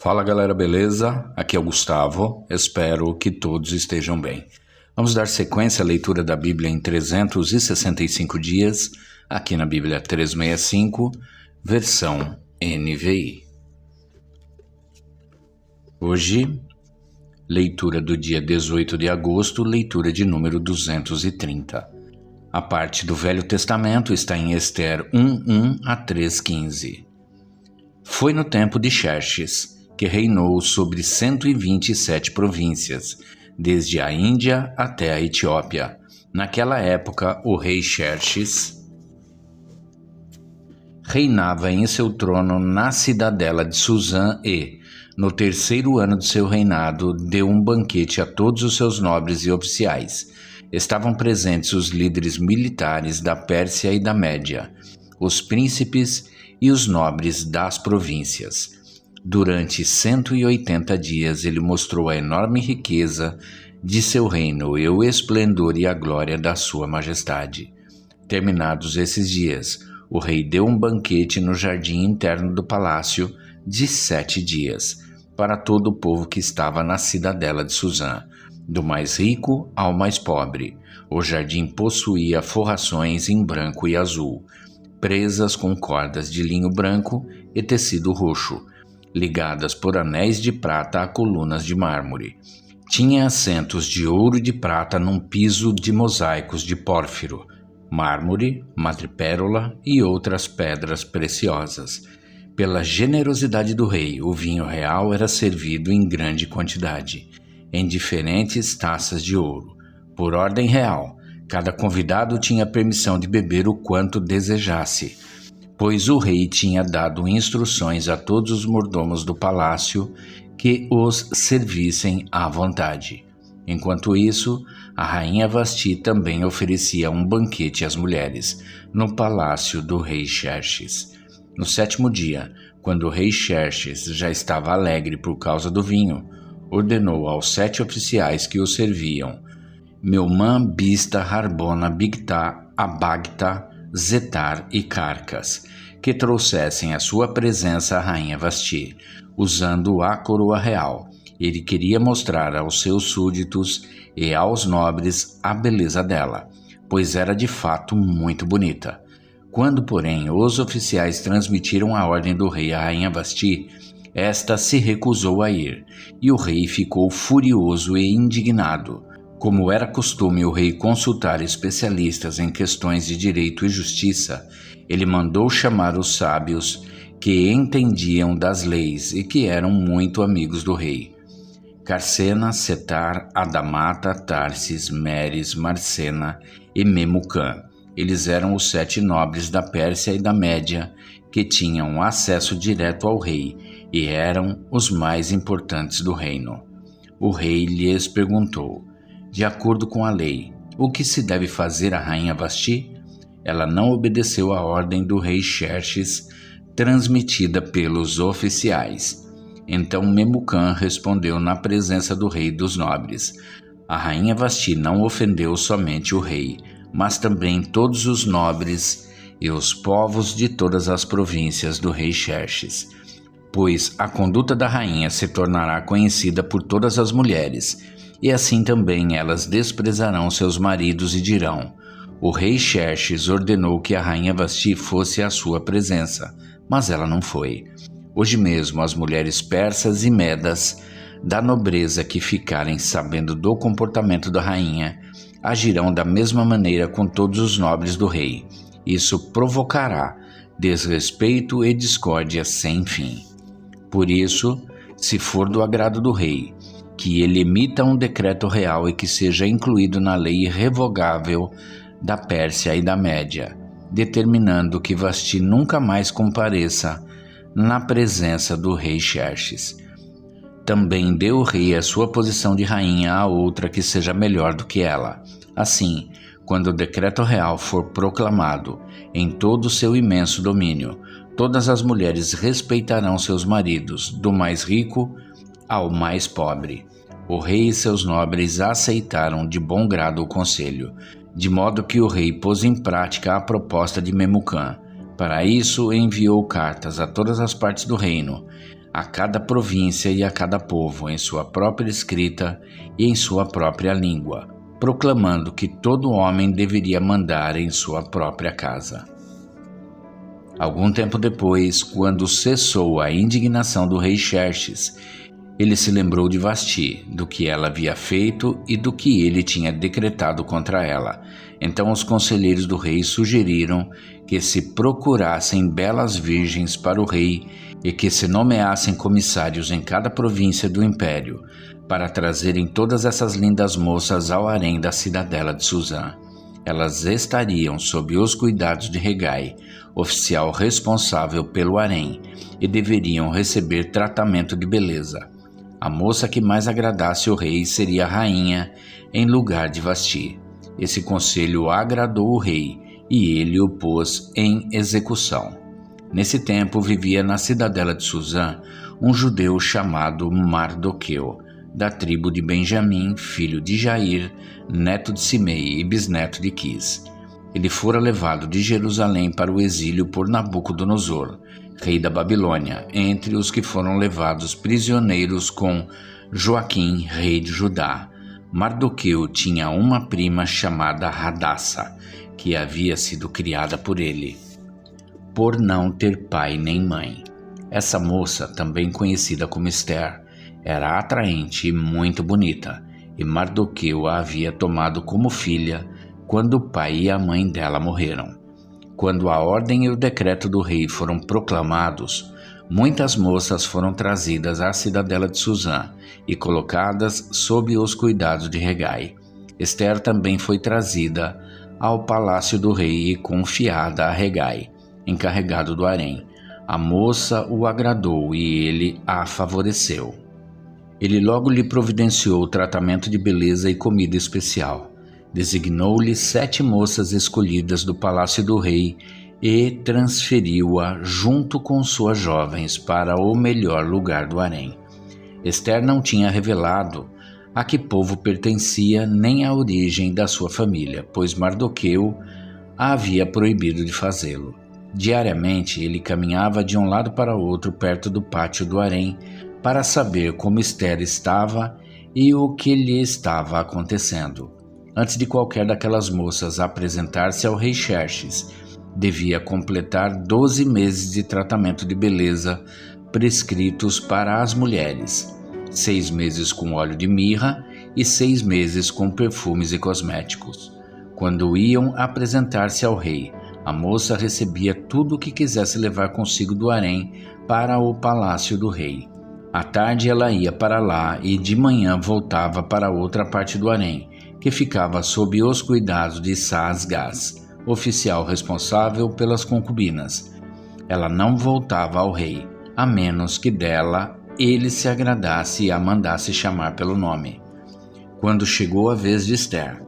Fala galera, beleza? Aqui é o Gustavo, espero que todos estejam bem. Vamos dar sequência à leitura da Bíblia em 365 dias, aqui na Bíblia 365, versão NVI. Hoje, leitura do dia 18 de agosto, leitura de número 230. A parte do Velho Testamento está em Ester 1:1 a 3:15. Foi no tempo de Xerxes, que reinou sobre 127 províncias, desde a Índia até a Etiópia. Naquela época, o rei Xerxes reinava em seu trono na cidadela de Suzã e, no terceiro ano de seu reinado, deu um banquete a todos os seus nobres e oficiais. Estavam presentes os líderes militares da Pérsia e da Média, os príncipes e os nobres das províncias. Durante 180 dias ele mostrou a enorme riqueza de seu reino e o esplendor e a glória da sua majestade. Terminados esses dias, o rei deu um banquete no jardim interno do palácio de 7 dias, para todo o povo que estava na cidadela de Suzã, do mais rico ao mais pobre. O jardim possuía forrações em branco e azul, presas com cordas de linho branco e tecido roxo, ligadas por anéis de prata a colunas de mármore. Tinha assentos de ouro e de prata num piso de mosaicos de pórfiro, mármore, madrepérola e outras pedras preciosas. Pela generosidade do rei, o vinho real era servido em grande quantidade, em diferentes taças de ouro. Por ordem real, cada convidado tinha permissão de beber o quanto desejasse, pois o rei tinha dado instruções a todos os mordomos do palácio que os servissem à vontade. Enquanto isso, a rainha Vasti também oferecia um banquete às mulheres, no palácio do rei Xerxes. No 7º dia, quando o rei Xerxes já estava alegre por causa do vinho, ordenou aos 7 oficiais que o serviam, Meumã, Bista, Harbona, Bigtá, Abagtá, Zetar e Carcas, que trouxessem à sua presença a rainha Vasti, usando a coroa real. Ele queria mostrar aos seus súditos e aos nobres a beleza dela, pois era de fato muito bonita. Quando, porém, os oficiais transmitiram a ordem do rei à rainha Vasti, esta se recusou a ir, e o rei ficou furioso e indignado. Como era costume o rei consultar especialistas em questões de direito e justiça, ele mandou chamar os sábios que entendiam das leis e que eram muito amigos do rei: Carcena, Setar, Adamata, Tarsis, Meres, Marcena e Memucã. Eles eram os 7 nobres da Pérsia e da Média que tinham acesso direto ao rei e eram os mais importantes do reino. O rei lhes perguntou: de acordo com a lei, o que se deve fazer à rainha Vasti? Ela não obedeceu à ordem do rei Xerxes, transmitida pelos oficiais. Então Memucã respondeu na presença do rei e dos nobres: a rainha Vasti não ofendeu somente o rei, mas também todos os nobres e os povos de todas as províncias do rei Xerxes, pois a conduta da rainha se tornará conhecida por todas as mulheres, e assim também elas desprezarão seus maridos e dirão: o rei Xerxes ordenou que a rainha Vasti fosse à sua presença, mas ela não foi. Hoje mesmo as mulheres persas e medas da nobreza que ficarem sabendo do comportamento da rainha agirão da mesma maneira com todos os nobres do rei. Isso provocará desrespeito e discórdia sem fim. Por isso, se for do agrado do rei, que ele emita um decreto real e que seja incluído na lei irrevogável da Pérsia e da Média, determinando que Vasti nunca mais compareça na presença do rei Xerxes. Também dê o rei a sua posição de rainha a outra que seja melhor do que ela. Assim, quando o decreto real for proclamado em todo o seu imenso domínio, todas as mulheres respeitarão seus maridos, do mais rico ao mais pobre. O rei e seus nobres aceitaram de bom grado o conselho, de modo que o rei pôs em prática a proposta de Memucã. Para isso, enviou cartas a todas as partes do reino, a cada província e a cada povo em sua própria escrita e em sua própria língua, proclamando que todo homem deveria mandar em sua própria casa. Algum tempo depois, quando cessou a indignação do rei Xerxes, ele se lembrou de Vasti, do que ela havia feito e do que ele tinha decretado contra ela. Então os conselheiros do rei sugeriram que se procurassem belas virgens para o rei e que se nomeassem comissários em cada província do império, para trazerem todas essas lindas moças ao harém da cidadela de Suzã. Elas estariam sob os cuidados de Hegai, oficial responsável pelo harém, e deveriam receber tratamento de beleza. A moça que mais agradasse o rei seria a rainha, em lugar de Vasti. Esse conselho agradou o rei, e ele o pôs em execução. Nesse tempo vivia na cidadela de Suzã um judeu chamado Mardoqueu, da tribo de Benjamim, filho de Jair, neto de Simei e bisneto de Quis. Ele fora levado de Jerusalém para o exílio por Nabucodonosor, rei da Babilônia, entre os que foram levados prisioneiros com Joaquim, rei de Judá. Mardoqueu tinha uma prima chamada Hadassa, que havia sido criada por ele, por não ter pai nem mãe. Essa moça, também conhecida como Ester, era atraente e muito bonita, e Mardoqueu a havia tomado como filha quando o pai e a mãe dela morreram. Quando a ordem e o decreto do rei foram proclamados, muitas moças foram trazidas à cidadela de Suzã e colocadas sob os cuidados de Hegai. Ester também foi trazida ao palácio do rei e confiada a Hegai, encarregado do harém. A moça o agradou e ele a favoreceu. Ele logo lhe providenciou tratamento de beleza e comida especial. Designou-lhe 7 moças escolhidas do palácio do rei e transferiu-a junto com suas jovens para o melhor lugar do harém. Ester não tinha revelado a que povo pertencia nem a origem da sua família, pois Mardoqueu a havia proibido de fazê-lo. Diariamente ele caminhava de um lado para outro perto do pátio do harém para saber como Ester estava e o que lhe estava acontecendo. Antes de qualquer daquelas moças apresentar-se ao rei Xerxes, devia completar 12 meses de tratamento de beleza prescritos para as mulheres, 6 meses com óleo de mirra e 6 meses com perfumes e cosméticos. Quando iam apresentar-se ao rei, a moça recebia tudo o que quisesse levar consigo do harém para o palácio do rei. À tarde ela ia para lá e de manhã voltava para outra parte do harém, que ficava sob os cuidados de Saasgás, oficial responsável pelas concubinas. Ela não voltava ao rei, a menos que dela ele se agradasse e a mandasse chamar pelo nome. Quando chegou a vez de Ester,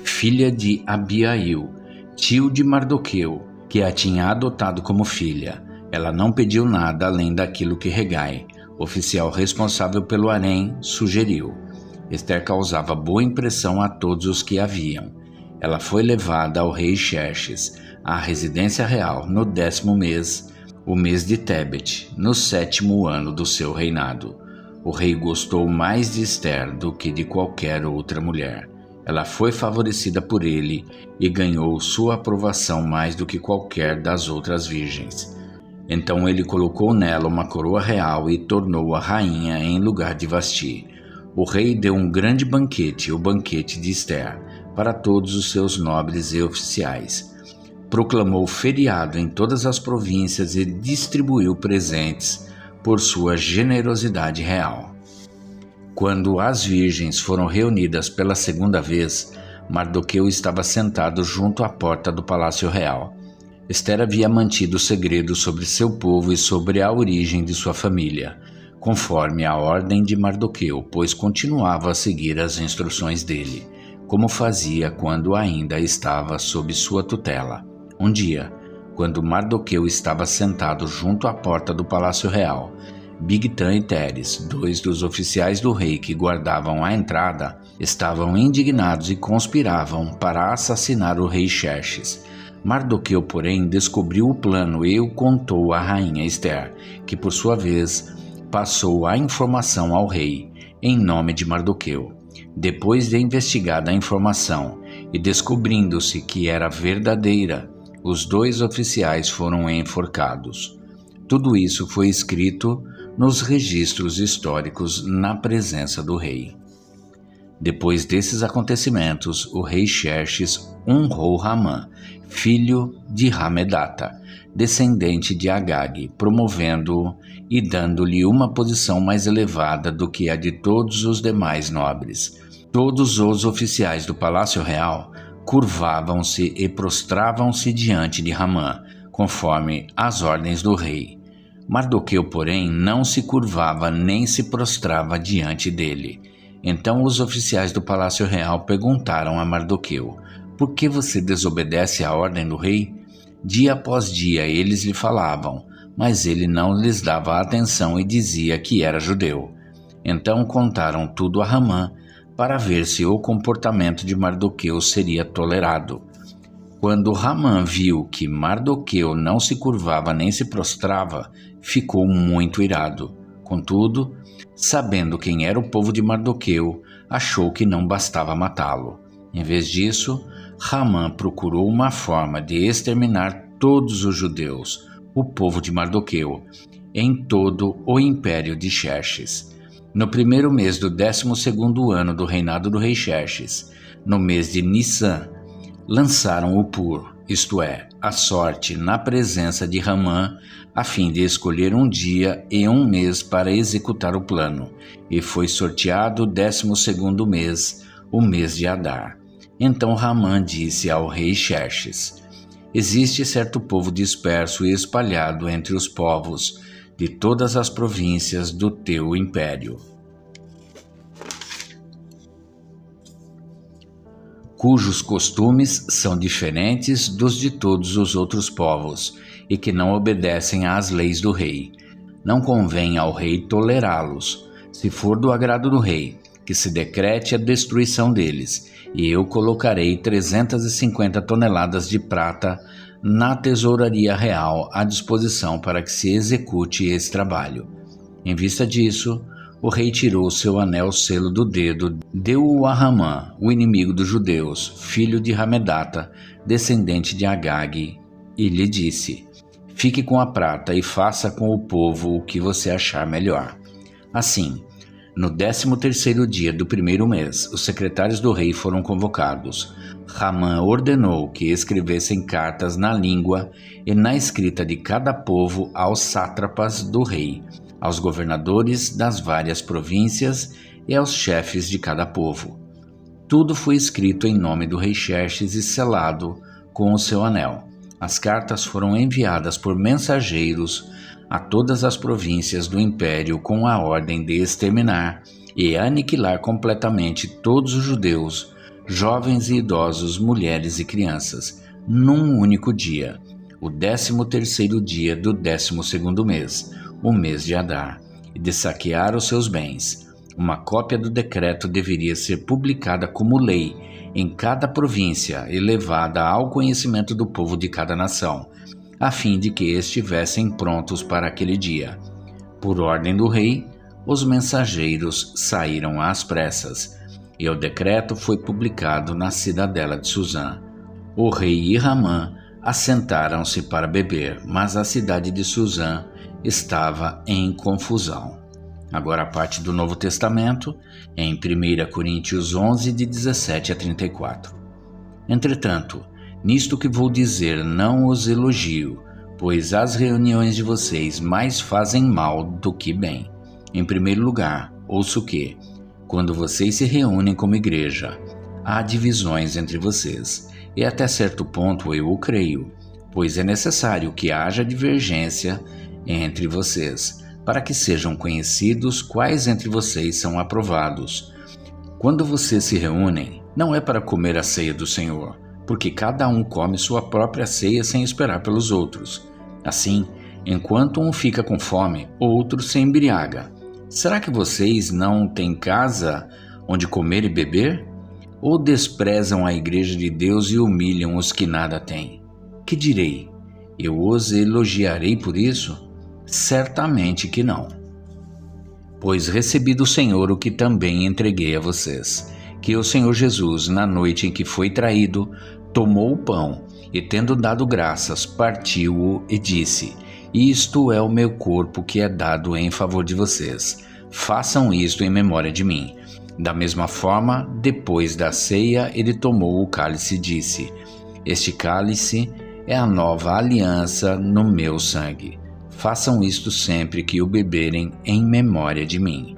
filha de Abiail, tio de Mardoqueu, que a tinha adotado como filha, ela não pediu nada além daquilo que Hegai, oficial responsável pelo harém, sugeriu. Ester causava boa impressão a todos os que a viam. Ela foi levada ao rei Xerxes, à residência real, no 10º mês, o mês de Tebet, no 7º ano do seu reinado. O rei gostou mais de Ester do que de qualquer outra mulher. Ela foi favorecida por ele e ganhou sua aprovação mais do que qualquer das outras virgens. Então ele colocou nela uma coroa real e tornou-a rainha em lugar de Vasti. O rei deu um grande banquete, o banquete de Ester, para todos os seus nobres e oficiais. Proclamou feriado em todas as províncias e distribuiu presentes por sua generosidade real. Quando as virgens foram reunidas pela segunda vez, Mardoqueu estava sentado junto à porta do palácio real. Ester havia mantido o segredo sobre seu povo e sobre a origem de sua família, conforme a ordem de Mardoqueu, pois continuava a seguir as instruções dele, como fazia quando ainda estava sob sua tutela. Um dia, quando Mardoqueu estava sentado junto à porta do palácio real, Bigtã e Teres, 2 dos oficiais do rei que guardavam a entrada, estavam indignados e conspiravam para assassinar o rei Xerxes. Mardoqueu, porém, descobriu o plano e o contou à rainha Ester, que, por sua vez, passou a informação ao rei, em nome de Mardoqueu. Depois de investigada a informação e descobrindo-se que era verdadeira, os 2 oficiais foram enforcados. Tudo isso foi escrito nos registros históricos na presença do rei. Depois desses acontecimentos, o rei Xerxes honrou Ramã, filho de Hamedata, descendente de Agag, promovendo-o e dando-lhe uma posição mais elevada do que a de todos os demais nobres. Todos os oficiais do palácio real curvavam-se e prostravam-se diante de Ramã, conforme as ordens do rei. Mardoqueu, porém, não se curvava nem se prostrava diante dele. Então os oficiais do palácio real perguntaram a Mardoqueu: por que você desobedece à ordem do rei? Dia após dia eles lhe falavam, mas ele não lhes dava atenção e dizia que era judeu. Então contaram tudo a Ramã, para ver se o comportamento de Mardoqueu seria tolerado. Quando Ramã viu que Mardoqueu não se curvava nem se prostrava, ficou muito irado. Contudo, sabendo quem era o povo de Mardoqueu, achou que não bastava matá-lo. Em vez disso, Ramã procurou uma forma de exterminar todos os judeus, o povo de Mardoqueu, em todo o império de Xerxes. No primeiro mês do 12º ano do reinado do rei Xerxes, no mês de Nissan, lançaram o pur, isto é, a sorte, na presença de Ramã, a fim de escolher um dia e um mês para executar o plano, e foi sorteado o 12º mês, o mês de Adar. Então Ramã disse ao rei Xerxes: existe certo povo disperso e espalhado entre os povos de todas as províncias do teu império, cujos costumes são diferentes dos de todos os outros povos e que não obedecem às leis do rei. Não convém ao rei tolerá-los. Se for do agrado do rei, que se decrete a destruição deles, e eu colocarei 350 toneladas de prata na tesouraria real à disposição para que se execute esse trabalho. Em vista disso, o rei tirou seu anel selo do dedo, deu-o a Ramã, o inimigo dos judeus, filho de Hamedata, descendente de Agag, e lhe disse: fique com a prata e faça com o povo o que você achar melhor. Assim, no 13º dia do primeiro mês, os secretários do rei foram convocados. Ramã ordenou que escrevessem cartas na língua e na escrita de cada povo aos sátrapas do rei, aos governadores das várias províncias e aos chefes de cada povo. Tudo foi escrito em nome do rei Xerxes e selado com o seu anel. As cartas foram enviadas por mensageiros a todas as províncias do império com a ordem de exterminar e aniquilar completamente todos os judeus, jovens e idosos, mulheres e crianças, num único dia, o 13º dia do 12º mês, o mês de Adar, e de saquear os seus bens. Uma cópia do decreto deveria ser publicada como lei em cada província e levada ao conhecimento do povo de cada nação, a fim de que estivessem prontos para aquele dia. Por ordem do rei, os mensageiros saíram às pressas, e o decreto foi publicado na cidadela de Suzã. O rei e Ramã assentaram-se para beber, mas a cidade de Suzã estava em confusão. Agora a parte do Novo Testamento, em 1 Coríntios 11, de 17 a 34. Entretanto, nisto que vou dizer não os elogio, pois as reuniões de vocês mais fazem mal do que bem. Em primeiro lugar, ouço que, quando vocês se reúnem como igreja, há divisões entre vocês, e até certo ponto eu o creio, pois é necessário que haja divergência entre vocês, para que sejam conhecidos quais entre vocês são aprovados. Quando vocês se reúnem, não é para comer a ceia do Senhor, porque cada um come sua própria ceia sem esperar pelos outros. Assim, enquanto um fica com fome, outro se embriaga. Será que vocês não têm casa onde comer e beber? Ou desprezam a igreja de Deus e humilham os que nada têm? Que direi? Eu os elogiarei por isso? Certamente que não. Pois recebi do Senhor o que também entreguei a vocês, que o Senhor Jesus, na noite em que foi traído, tomou o pão e, tendo dado graças, partiu-o e disse: Isto é o meu corpo que é dado em favor de vocês. Façam isto em memória de mim. Da mesma forma, depois da ceia, ele tomou o cálice e disse: Este cálice é a nova aliança no meu sangue. Façam isto sempre que o beberem em memória de mim.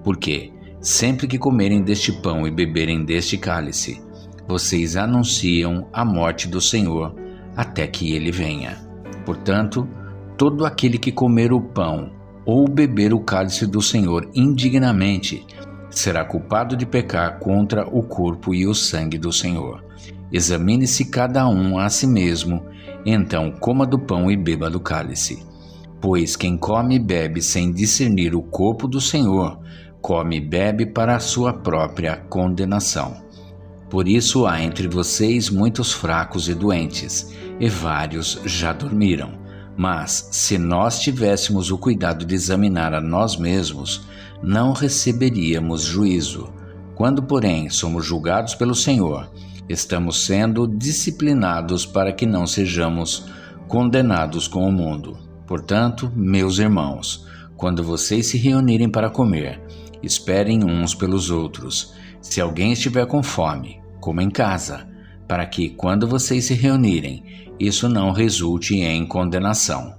Porque, sempre que comerem deste pão e beberem deste cálice, vocês anunciam a morte do Senhor até que ele venha. Portanto, todo aquele que comer o pão ou beber o cálice do Senhor indignamente será culpado de pecar contra o corpo e o sangue do Senhor. Examine-se cada um a si mesmo, então coma do pão e beba do cálice. Pois quem come e bebe sem discernir o corpo do Senhor, come e bebe para a sua própria condenação. Por isso há entre vocês muitos fracos e doentes, e vários já dormiram. Mas, se nós tivéssemos o cuidado de examinar a nós mesmos, não receberíamos juízo. Quando, porém, somos julgados pelo Senhor, estamos sendo disciplinados para que não sejamos condenados com o mundo. Portanto, meus irmãos, quando vocês se reunirem para comer, esperem uns pelos outros. Se alguém estiver com fome, coma em casa, para que, quando vocês se reunirem, isso não resulte em condenação.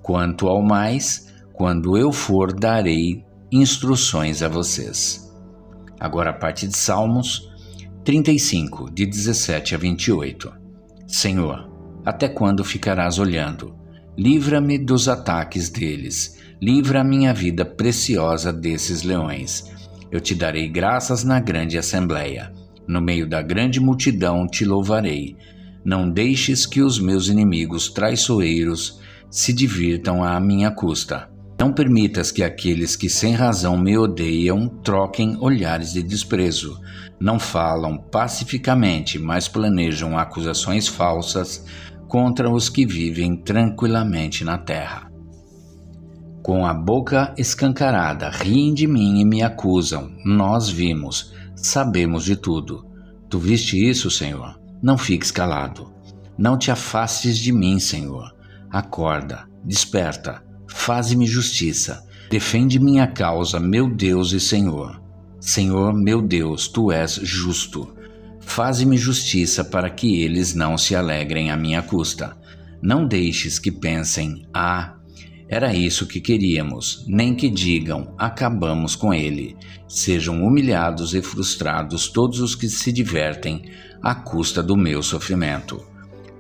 Quanto ao mais, quando eu for, darei instruções a vocês. Agora a parte de Salmos 35, de 17 a 28. Senhor, até quando ficarás olhando? Livra-me dos ataques deles. Livra a minha vida preciosa desses leões. Eu te darei graças na grande assembleia. No meio da grande multidão te louvarei. Não deixes que os meus inimigos traiçoeiros se divirtam à minha custa. Não permitas que aqueles que sem razão me odeiam troquem olhares de desprezo. Não falam pacificamente, mas planejam acusações falsas contra os que vivem tranquilamente na terra. Com a boca escancarada, riem de mim e me acusam. Nós vimos, sabemos de tudo. Tu viste isso, Senhor? Não fiques calado. Não te afastes de mim, Senhor. Acorda, desperta, faze-me justiça. Defende minha causa, meu Deus e Senhor. Senhor, meu Deus, tu és justo. Faze-me justiça para que eles não se alegrem à minha custa. Não deixes que pensem, era isso que queríamos, nem que digam, acabamos com ele. Sejam humilhados e frustrados todos os que se divertem à custa do meu sofrimento.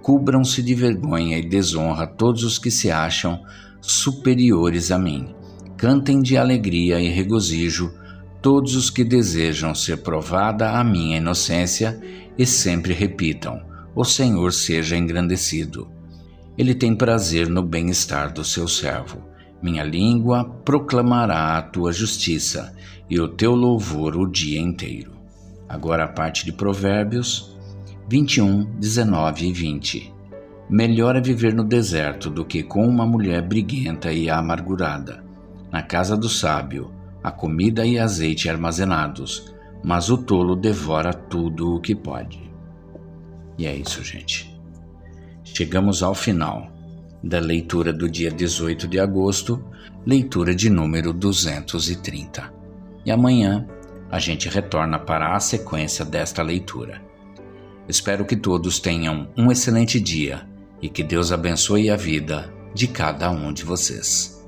Cubram-se de vergonha e desonra todos os que se acham superiores a mim. Cantem de alegria e regozijo todos os que desejam ser provada a minha inocência e sempre repitam, o Senhor seja engrandecido. Ele tem prazer no bem-estar do seu servo. Minha língua proclamará a tua justiça e o teu louvor o dia inteiro. Agora a parte de Provérbios 21, 19 e 20. Melhor é viver no deserto do que com uma mulher briguenta e amargurada. Na casa do sábio, há comida e azeite armazenados, mas o tolo devora tudo o que pode. E é isso, gente. Chegamos ao final da leitura do dia 18 de agosto, leitura de número 230. E amanhã a gente retorna para a sequência desta leitura. Espero que todos tenham um excelente dia e que Deus abençoe a vida de cada um de vocês.